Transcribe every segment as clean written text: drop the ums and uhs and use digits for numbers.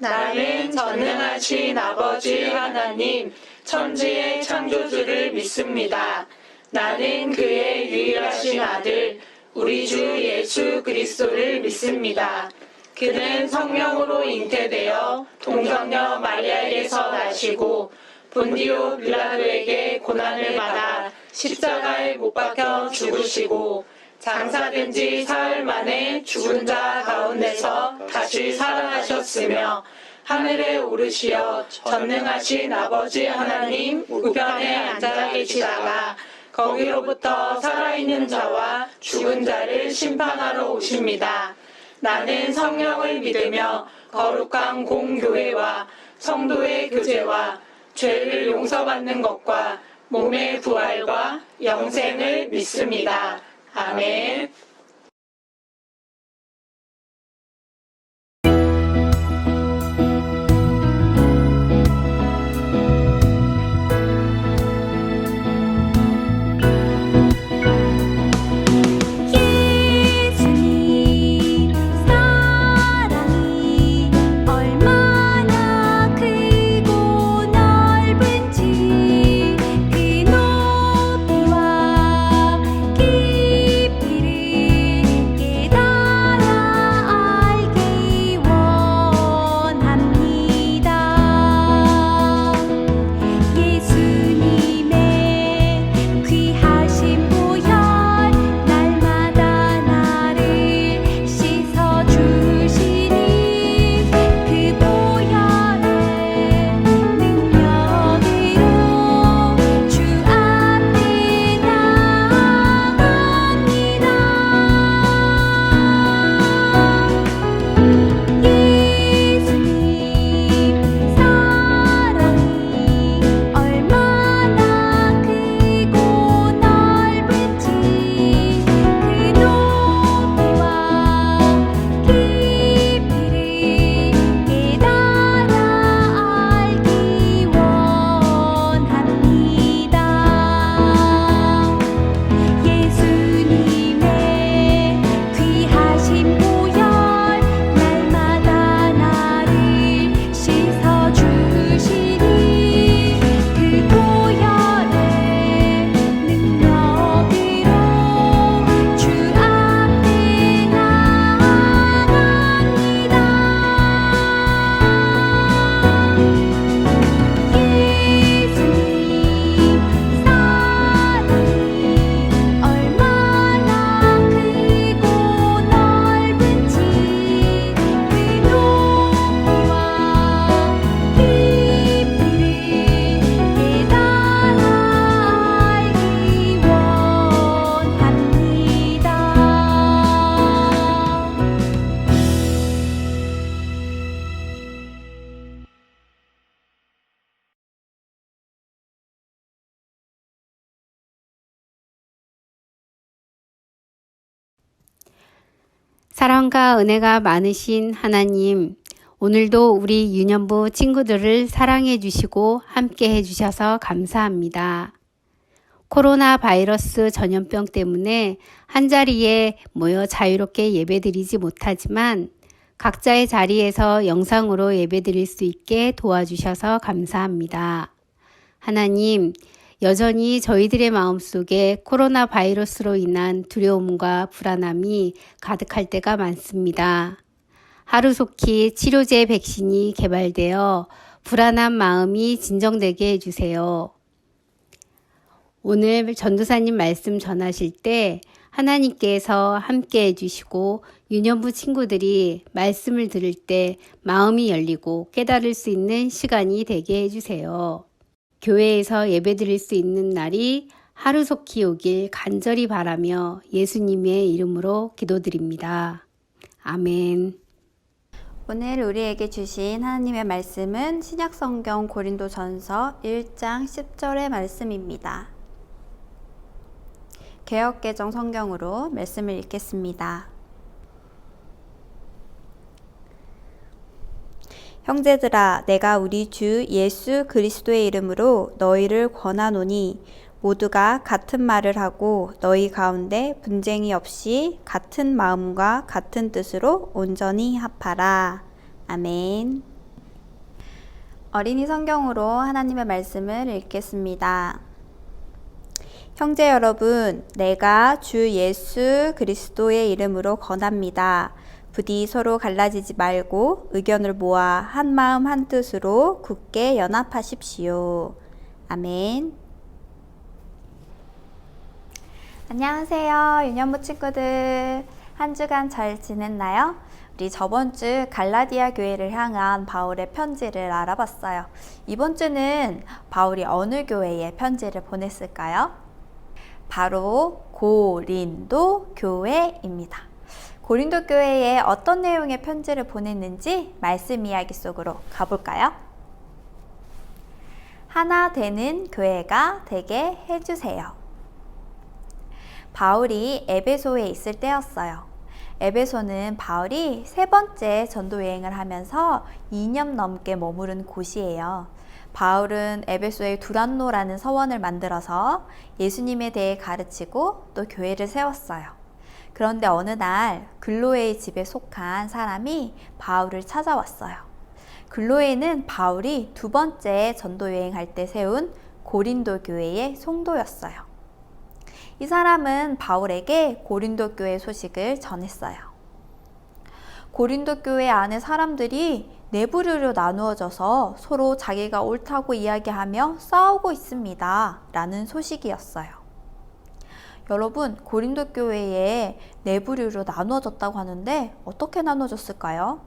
나는 전능하신 아버지 하나님, 천지의 창조주를 믿습니다. 나는 그의 유일하신 아들, 우리 주 예수 그리스도를 믿습니다. 그는 성령으로 잉태되어 동정녀 마리아에게서 나시고 본디오 빌라도에게 고난을 받아 십자가에 못 박혀 죽으시고 장사된 지 사흘 만에 죽은 자 가운데서 다시 살아나셨으며 하늘에 오르시어 전능하신 아버지 하나님 우편에 앉아 계시다가 거기로부터 살아있는 자와 죽은 자를 심판하러 오십니다. 나는 성령을 믿으며 거룩한 공교회와 성도의 교제와 죄를 용서받는 것과 몸의 부활과 영생을 믿습니다. 아멘. 사랑과 은혜가 많으신 하나님, 오늘도 우리 유년부 친구들을 사랑해 주시고 함께 해 주셔서 감사합니다. 코로나 바이러스 전염병 때문에 한자리에 모여 자유롭게 예배드리지 못하지만 각자의 자리에서 영상으로 예배드릴 수 있게 도와주셔서 감사합니다. 하나님, 여전히 저희들의 마음속에 코로나 바이러스로 인한 두려움과 불안함이 가득할 때가 많습니다. 하루속히 치료제 백신이 개발되어 불안한 마음이 진정되게 해주세요. 오늘 전도사님 말씀 전하실 때 하나님께서 함께 해주시고 유년부 친구들이 말씀을 들을 때 마음이 열리고 깨달을 수 있는 시간이 되게 해주세요. 교회에서 예배드릴 수 있는 날이 하루속히 오길 간절히 바라며 예수님의 이름으로 기도드립니다. 아멘. 오늘 우리에게 주신 하나님의 말씀은 신약성경 고린도전서 1장 10절의 말씀입니다. 개역개정 성경으로 말씀을 읽겠습니다. 형제들아, 내가 우리 주 예수 그리스도의 이름으로 너희를 권하노니 모두가 같은 말을 하고 너희 가운데 분쟁이 없이 같은 마음과 같은 뜻으로 온전히 합하라. 아멘. 어린이 성경으로 하나님의 말씀을 읽겠습니다. 형제 여러분, 내가 주 예수 그리스도의 이름으로 권합니다. 부디 서로 갈라지지 말고 의견을 모아 한 마음 한 뜻으로 굳게 연합하십시오. 아멘. 안녕하세요, 유년부 친구들. 한 주간 잘 지냈나요? 우리 저번 주 갈라디아 교회를 향한 바울의 편지를 알아봤어요. 이번 주는 바울이 어느 교회에 편지를 보냈을까요? 바로 고린도 교회입니다. 고린도 교회에 어떤 내용의 편지를 보냈는지 말씀 이야기 속으로 가볼까요? 하나 되는 교회가 되게 해주세요. 바울이 에베소에 있을 때였어요. 에베소는 바울이 3번째 전도 여행을 하면서 2년 넘게 머무른 곳이에요. 바울은 에베소에 두란노라는 서원을 만들어서 예수님에 대해 가르치고 또 교회를 세웠어요. 그런데 어느 날 글로에의 집에 속한 사람이 바울을 찾아왔어요. 글로에는 바울이 2번째 전도 여행할 때 세운 고린도 교회의 성도였어요. 이 사람은 바울에게 고린도 교회 소식을 전했어요. 고린도 교회 안에 사람들이 네 부류로 나누어져서 서로 자기가 옳다고 이야기하며 싸우고 있습니다. 라는 소식이었어요. 여러분, 고린도 교회에 네 부류로 나누어졌다고 하는데 어떻게 나누어졌을까요?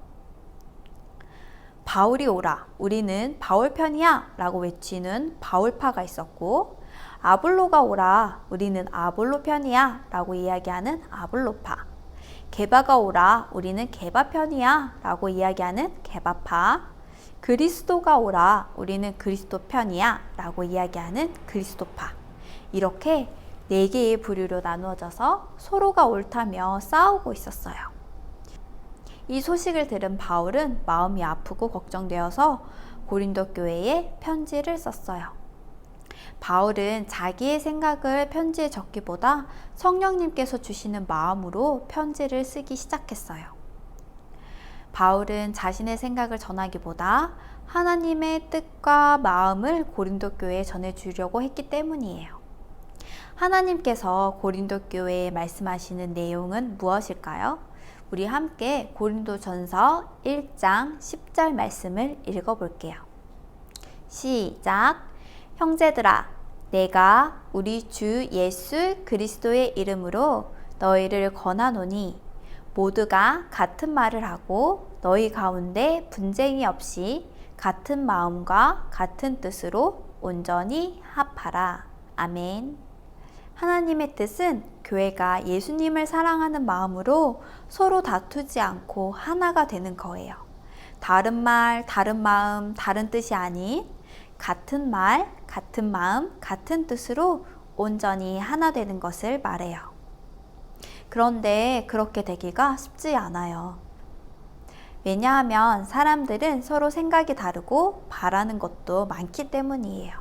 바울이 오라, 우리는 바울 편이야 라고 외치는 바울파가 있었고, 아볼로가 오라, 우리는 아볼로 편이야 라고 이야기하는 아볼로파, 게바가 오라, 우리는 게바 편이야 라고 이야기하는 게바파, 그리스도가 오라, 우리는 그리스도 편이야 라고 이야기하는 그리스도파, 이렇게 4개의 부류로 나누어져서 서로가 옳다며 싸우고 있었어요. 이 소식을 들은 바울은 마음이 아프고 걱정되어서 고린도 교회에 편지를 썼어요. 바울은 자기의 생각을 편지에 적기보다 성령님께서 주시는 마음으로 편지를 쓰기 시작했어요. 바울은 자신의 생각을 전하기보다 하나님의 뜻과 마음을 고린도 교회에 전해주려고 했기 때문이에요. 하나님께서 고린도 교회에 말씀하시는 내용은 무엇일까요? 우리 함께 고린도전서 1장 10절 말씀을 읽어볼게요. 시작! 형제들아, 내가 우리 주 예수 그리스도의 이름으로 너희를 권하노니 모두가 같은 말을 하고 너희 가운데 분쟁이 없이 같은 마음과 같은 뜻으로 온전히 합하라. 아멘. 하나님의 뜻은 교회가 예수님을 사랑하는 마음으로 서로 다투지 않고 하나가 되는 거예요. 다른 말, 다른 마음, 다른 뜻이 아닌 같은 말, 같은 마음, 같은 뜻으로 온전히 하나 되는 것을 말해요. 그런데 그렇게 되기가 쉽지 않아요. 왜냐하면 사람들은 서로 생각이 다르고 바라는 것도 많기 때문이에요.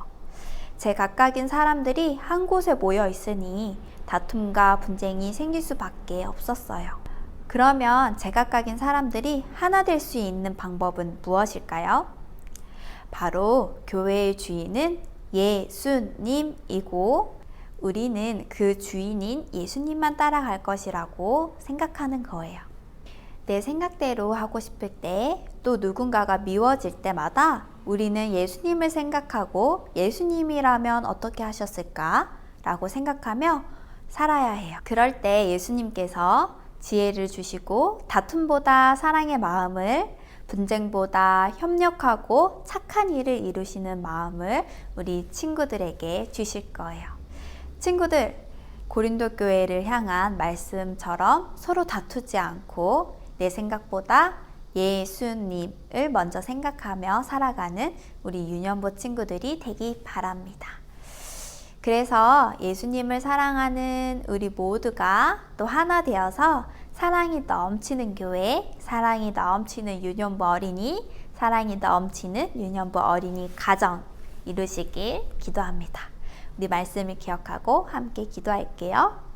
제각각인 사람들이 한 곳에 모여 있으니 다툼과 분쟁이 생길 수밖에 없었어요. 그러면 제각각인 사람들이 하나 될 수 있는 방법은 무엇일까요? 바로 교회의 주인은 예수님이고 우리는 그 주인인 예수님만 따라갈 것이라고 생각하는 거예요. 내 생각대로 하고 싶을 때, 또 누군가가 미워질 때마다 우리는 예수님을 생각하고 예수님이라면 어떻게 하셨을까? 라고 생각하며 살아야 해요. 그럴 때 예수님께서 지혜를 주시고 다툼보다 사랑의 마음을, 분쟁보다 협력하고 착한 일을 이루시는 마음을 우리 친구들에게 주실 거예요. 친구들, 고린도 교회를 향한 말씀처럼 서로 다투지 않고 내 생각보다 예수님을 먼저 생각하며 살아가는 우리 유년부 친구들이 되기 바랍니다. 그래서 예수님을 사랑하는 우리 모두가 또 하나 되어서 사랑이 넘치는 교회, 사랑이 넘치는 유년부 어린이, 사랑이 넘치는 유년부 어린이 가정 이루시길 기도합니다. 우리 말씀을 기억하고 함께 기도할게요.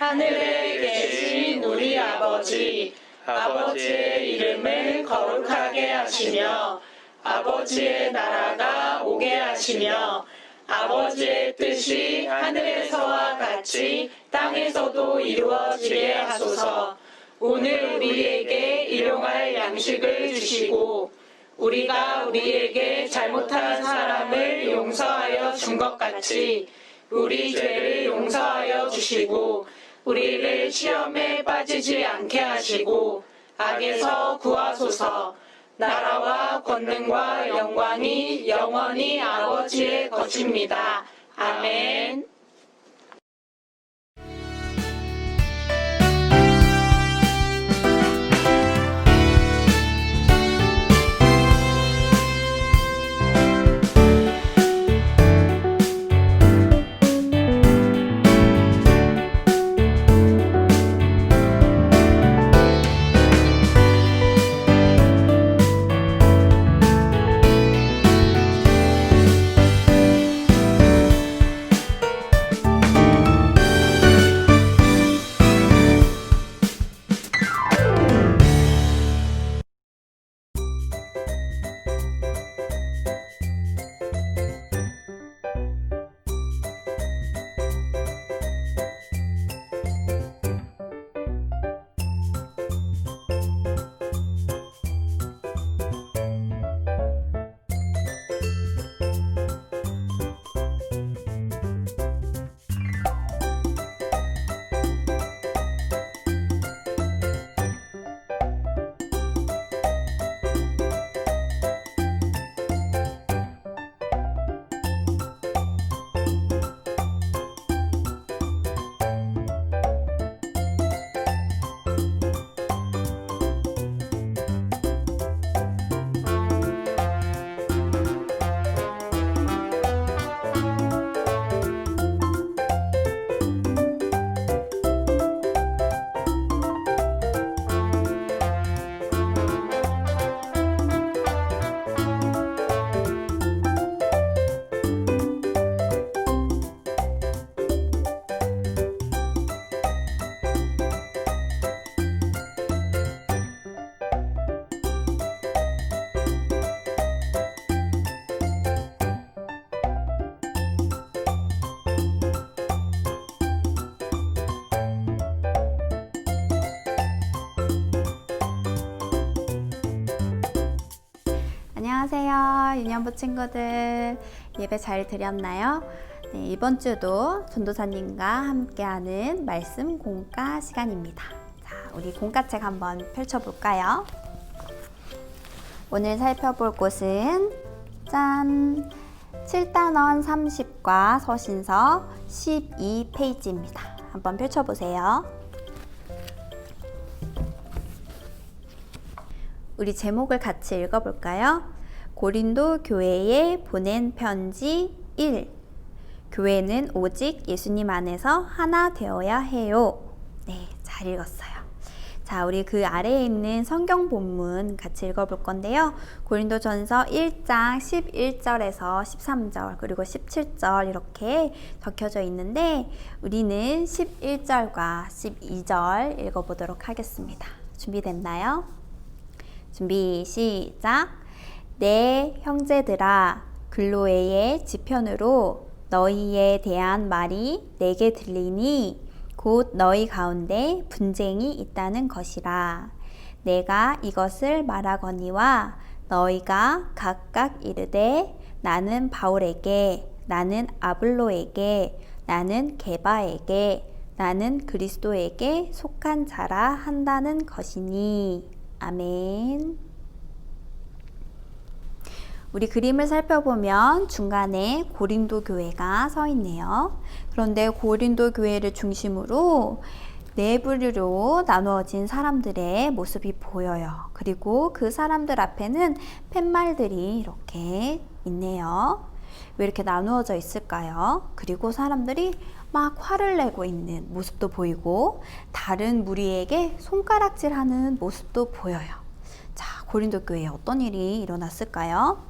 하늘에 계신 우리 아버지, 아버지의 이름을 거룩하게 하시며 아버지의 나라가 오게 하시며 아버지의 뜻이 하늘에서와 같이 땅에서도 이루어지게 하소서. 오늘 우리에게 일용할 양식을 주시고 우리가 우리에게 잘못한 사람을 용서하여 준 것 같이 우리 죄를 용서하여 주시고 우리를 시험에 빠지지 않게 하시고 악에서 구하소서. 나라와 권능과 영광이 영원히 아버지의 것입니다. 아멘. 안녕하세요, 유년부 친구들. 예배 잘 드렸나요? 네, 이번 주도 전도사님과 함께하는 말씀 공과 시간입니다. 자, 우리 공과책 한번 펼쳐볼까요? 오늘 살펴볼 곳은 짠! 7단원 30과 서신서 12페이지입니다. 한번 펼쳐보세요. 우리 제목을 같이 읽어볼까요? 고린도 교회에 보낸 편지 1. 교회는 오직 예수님 안에서 하나 되어야 해요. 네, 잘 읽었어요. 자, 우리 그 아래에 있는 성경 본문 같이 읽어볼 건데요. 고린도전서 1장 11절에서 13절 그리고 17절 이렇게 적혀져 있는데 우리는 11절과 12절 읽어보도록 하겠습니다. 준비됐나요? 준비 시작. 내 형제들아, 글로에의 지편으로 너희에 대한 말이 내게 들리니 곧 너희 가운데 분쟁이 있다는 것이라. 내가 이것을 말하거니와 너희가 각각 이르되 나는 바울에게, 나는 아블로에게, 나는 게바에게, 나는 그리스도에게 속한 자라 한다는 것이니. 아멘. 우리 그림을 살펴보면 중간에 고린도 교회가 서 있네요. 그런데 고린도 교회를 중심으로 네 부류로 나누어진 사람들의 모습이 보여요. 그리고 그 사람들 앞에는 팻말들이 이렇게 있네요. 왜 이렇게 나누어져 있을까요? 그리고 사람들이 막 화를 내고 있는 모습도 보이고 다른 무리에게 손가락질하는 모습도 보여요. 자, 고린도 교회에 어떤 일이 일어났을까요?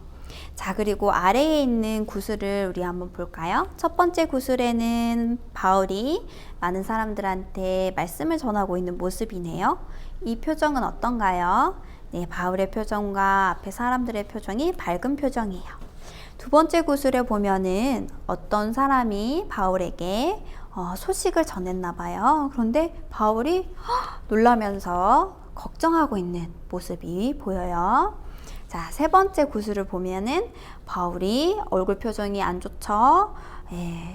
자, 그리고 아래에 있는 구슬을 우리 한번 볼까요? 첫 번째 구슬에는 바울이 많은 사람들한테 말씀을 전하고 있는 모습이네요. 이 표정은 어떤가요? 네, 바울의 표정과 앞에 사람들의 표정이 밝은 표정이에요. 두 번째 구슬에 보면은 어떤 사람이 바울에게 소식을 전했나 봐요. 그런데 바울이 놀라면서 걱정하고 있는 모습이 보여요. 자, 세 번째 구슬을 보면은 바울이 얼굴 표정이 안 좋죠.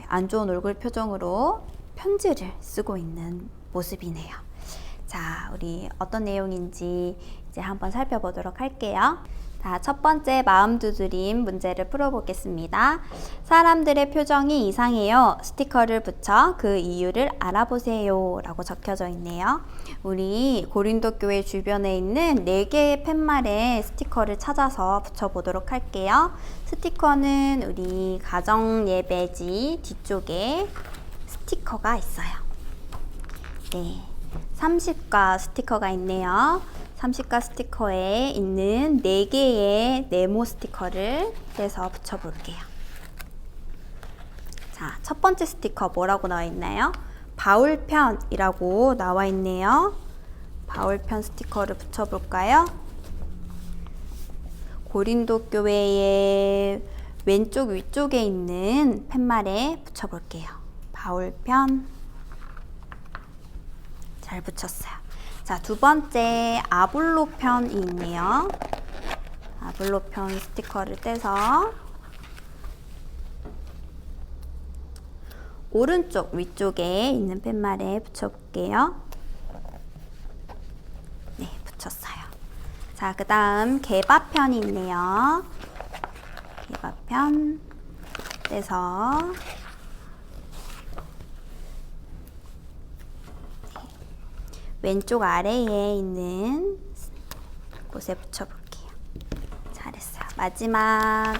안 좋은 얼굴 표정으로 편지를 쓰고 있는 모습이네요. 자, 우리 어떤 내용인지 이제 한번 살펴보도록 할게요. 자, 첫 번째 마음 두드림 문제를 풀어보겠습니다. 사람들의 표정이 이상해요. 스티커를 붙여 그 이유를 알아보세요. 라고 적혀져 있네요. 우리 고린도 교회 주변에 있는 4개의 팻말에 스티커를 찾아서 붙여보도록 할게요. 스티커는 우리 가정 예배지 뒤쪽에 스티커가 있어요. 네, 30가 스티커가 있네요. 30가 스티커에 있는 4개의 네모 스티커를 떼서 붙여볼게요. 자, 첫 번째 스티커 뭐라고 나와 있나요? 바울편이라고 나와 있네요. 바울편 스티커를 붙여볼까요? 고린도 교회의 왼쪽 위쪽에 있는 팻말에 붙여볼게요. 바울편. 잘 붙였어요. 자, 두 번째 아볼로편이 있네요. 아볼로편 스티커를 떼서 오른쪽 위쪽에 있는 팻말에 붙여볼게요. 네, 붙였어요. 자, 그 다음 개바편이 있네요. 개바편 떼서 왼쪽 아래에 있는 곳에 붙여볼게요. 잘했어요. 마지막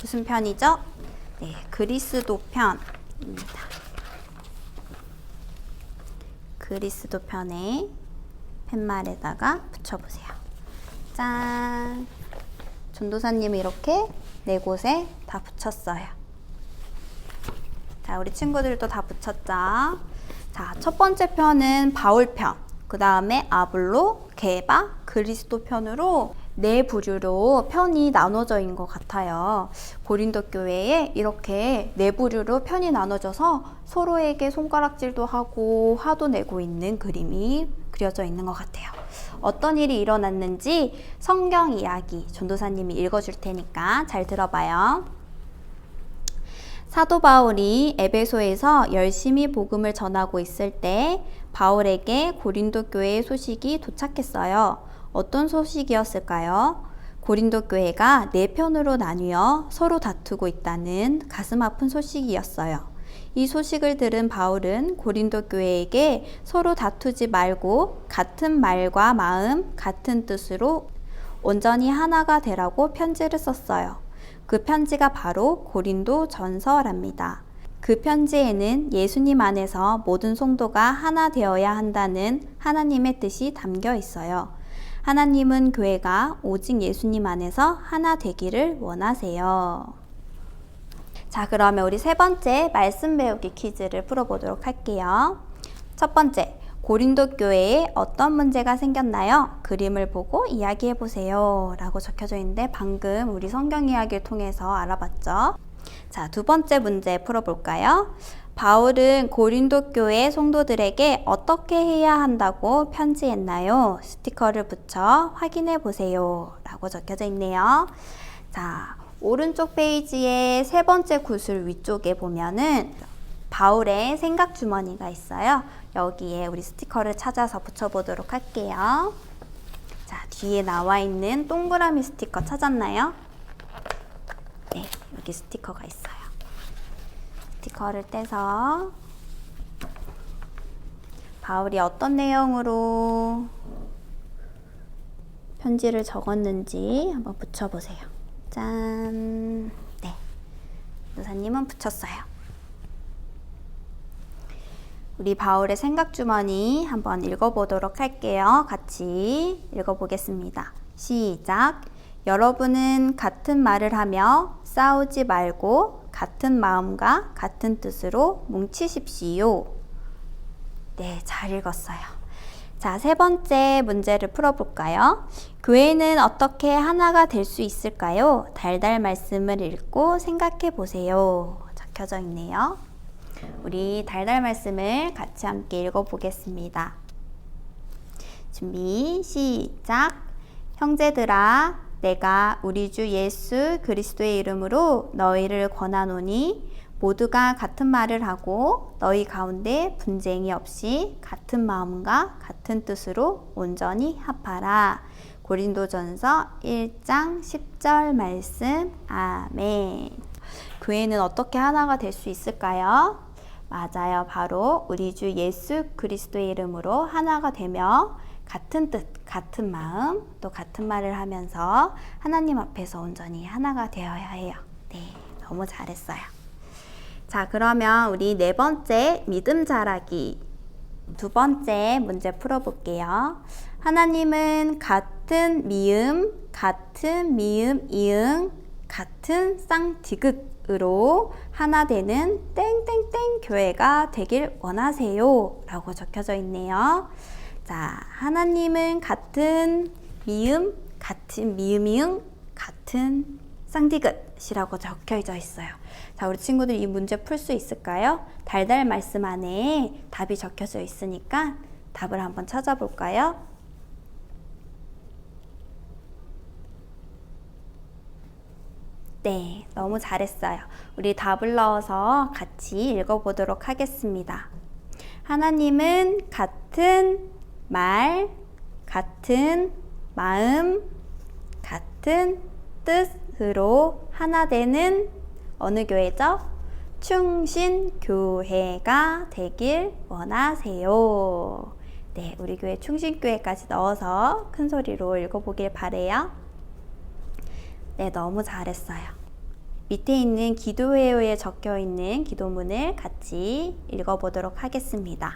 무슨 편이죠? 네, 그리스도 편입니다. 그리스도 편에 팻말에다가 붙여보세요. 짠! 전도사님이 이렇게 4곳에 다 붙였어요. 자, 우리 친구들도 다 붙였죠? 자, 첫 번째 편은 바울편, 그 다음에 아볼로, 게바, 그리스도 편으로 4부류로 편이 나눠져 있는 것 같아요. 고린도 교회에 이렇게 4부류로 편이 나눠져서 서로에게 손가락질도 하고 화도 내고 있는 그림이 그려져 있는 것 같아요. 어떤 일이 일어났는지 성경 이야기 전도사님이 읽어줄 테니까 잘 들어봐요. 사도 바울이 에베소에서 열심히 복음을 전하고 있을 때 바울에게 고린도 교회의 소식이 도착했어요. 어떤 소식이었을까요? 고린도 교회가 4편으로 나뉘어 서로 다투고 있다는 가슴 아픈 소식이었어요. 이 소식을 들은 바울은 고린도 교회에게 서로 다투지 말고 같은 말과 마음, 같은 뜻으로 온전히 하나가 되라고 편지를 썼어요. 그 편지가 바로 고린도 전서랍니다. 그 편지에는 예수님 안에서 모든 성도가 하나 되어야 한다는 하나님의 뜻이 담겨 있어요. 하나님은 교회가 오직 예수님 안에서 하나 되기를 원하세요. 자, 그러면 우리 세 번째 말씀 배우기 퀴즈를 풀어보도록 할게요. 첫 번째, 고린도 교회에 어떤 문제가 생겼나요? 그림을 보고 이야기해 보세요. 라고 적혀져 있는데 방금 우리 성경 이야기를 통해서 알아봤죠. 자, 두 번째 문제 풀어볼까요? 바울은 고린도 교회 성도들에게 어떻게 해야 한다고 편지했나요? 스티커를 붙여 확인해 보세요. 라고 적혀져 있네요. 자, 오른쪽 페이지의 세 번째 구슬 위쪽에 보면은 바울의 생각 주머니가 있어요. 여기에 우리 스티커를 찾아서 붙여보도록 할게요. 자, 뒤에 나와 있는 동그라미 스티커 찾았나요? 네, 여기 스티커가 있어요. 스티커를 떼서 바울이 어떤 내용으로 편지를 적었는지 한번 붙여보세요. 짠! 네, 도사님은 붙였어요. 우리 바울의 생각 주머니 한번 읽어보도록 할게요. 같이 읽어보겠습니다. 시작! 여러분은 같은 말을 하며 싸우지 말고 같은 마음과 같은 뜻으로 뭉치십시오. 네, 잘 읽었어요. 자, 세 번째 문제를 풀어볼까요? 교회는 어떻게 하나가 될 수 있을까요? 달달 말씀을 읽고 생각해 보세요. 적혀져 있네요. 우리 달달 말씀을 같이 함께 읽어보겠습니다. 준비, 시작. 형제들아, 내가 우리 주 예수 그리스도의 이름으로 너희를 권하노니 모두가 같은 말을 하고 너희 가운데 분쟁이 없이 같은 마음과 같은 뜻으로 온전히 합하라. 고린도전서 1장 10절 말씀. 아멘. 교회는 어떻게 하나가 될 수 있을까요? 맞아요. 바로 우리 주 예수 그리스도의 이름으로 하나가 되며 같은 뜻, 같은 마음, 또 같은 말을 하면서 하나님 앞에서 온전히 하나가 되어야 해요. 네, 너무 잘했어요. 자, 그러면 우리 네 번째 믿음 자라기 두 번째 문제 풀어볼게요. 하나님은 같은 미음, 이응, 같은 쌍디귿으로 하나 되는 땡땡땡 교회가 되길 원하세요 라고 적혀져 있네요. 자, 하나님은 같은 미음, 이응, 같은 쌍디귿이라고 적혀져 있어요. 자, 우리 친구들 이 문제 풀 수 있을까요? 달달 말씀 안에 답이 적혀져 있으니까 답을 한번 찾아볼까요? 네, 너무 잘했어요. 우리 답을 넣어서 같이 읽어보도록 하겠습니다. 하나님은 같은 말, 같은 마음, 같은 뜻으로 하나 되는 어느 교회죠? 충신교회가 되길 원하세요. 네, 우리 교회 충신교회까지 넣어서 큰 소리로 읽어보길 바래요. 네, 너무 잘했어요. 밑에 있는 기도회에 적혀 있는 기도문을 같이 읽어보도록 하겠습니다.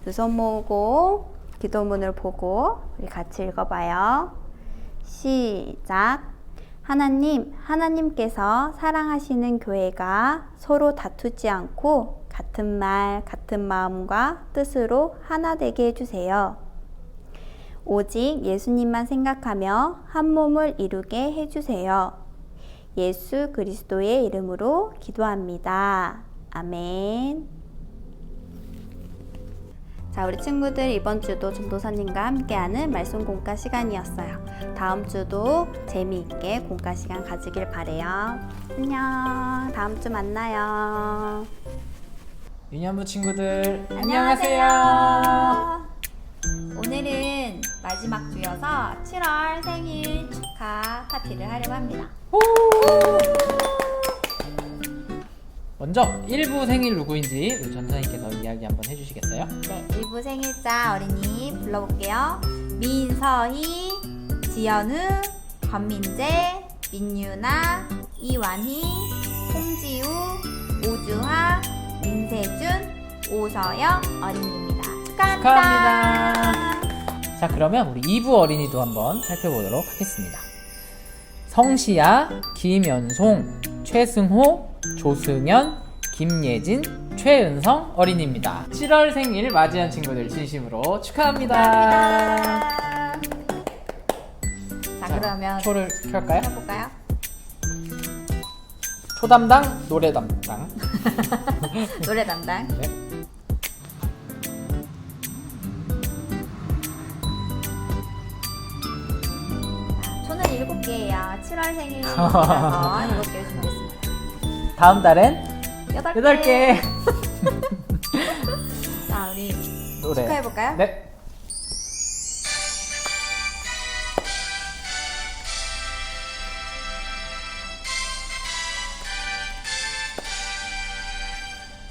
두 손 모으고 기도문을 보고 우리 같이 읽어봐요. 시작. 하나님께서 사랑하시는 교회가 서로 다투지 않고 같은 말, 같은 마음과 뜻으로 하나 되게 해주세요. 오직 예수님만 생각하며 한 몸을 이루게 해주세요. 예수 그리스도의 이름으로 기도합니다. 아멘. 자, 우리 친구들 이번 주도 전도사님과 함께하는 말씀 공과 시간이었어요. 다음 주도 재미있게 공과 시간 가지길 바래요. 안녕. 다음 주 만나요. 유년부 친구들 안녕하세요. 오늘은 마지막 주여서 7월 생일 축하 파티를 하려고 합니다. 먼저 1부 생일 누구인지 우리 전사님께서 이야기 한번 해주시겠어요? 네, 1부 생일자 어린이 불러볼게요. 민서희, 지연우, 권민재, 민유나, 이완희, 홍지우, 오주하, 민세준, 오서영 어린이입니다. 축하합니다. 자, 그러면 우리 2부 어린이도 한번 살펴보도록 하겠습니다. 성시아, 김연송, 최승호, 조승현, 김예진, 최은성 어린이입니다. 7월 생일 맞이한 친구들 진심으로 축하합니다. 자, 그러면 초를 켤까요? 해볼까요? 초 담당, 노래 담당. 노래 담당. 네. 초는 7개예요. 7월 생일이라서 7개 준비했습니다. 다음 달엔 8개. 자, 우리 노래. 축하해볼까요? 네.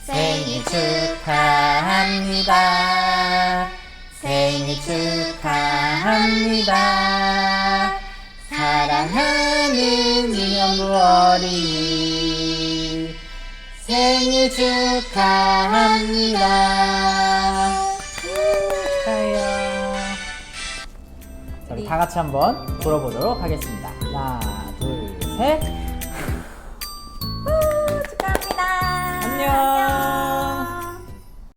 생일 축하합니다. 생일 축하합니다. 사랑하는 유년부 어린이 생일 축하합니다. 축하해요. 자, 우리 다 같이 한번 불어보도록 하겠습니다. 하나, 둘, 셋.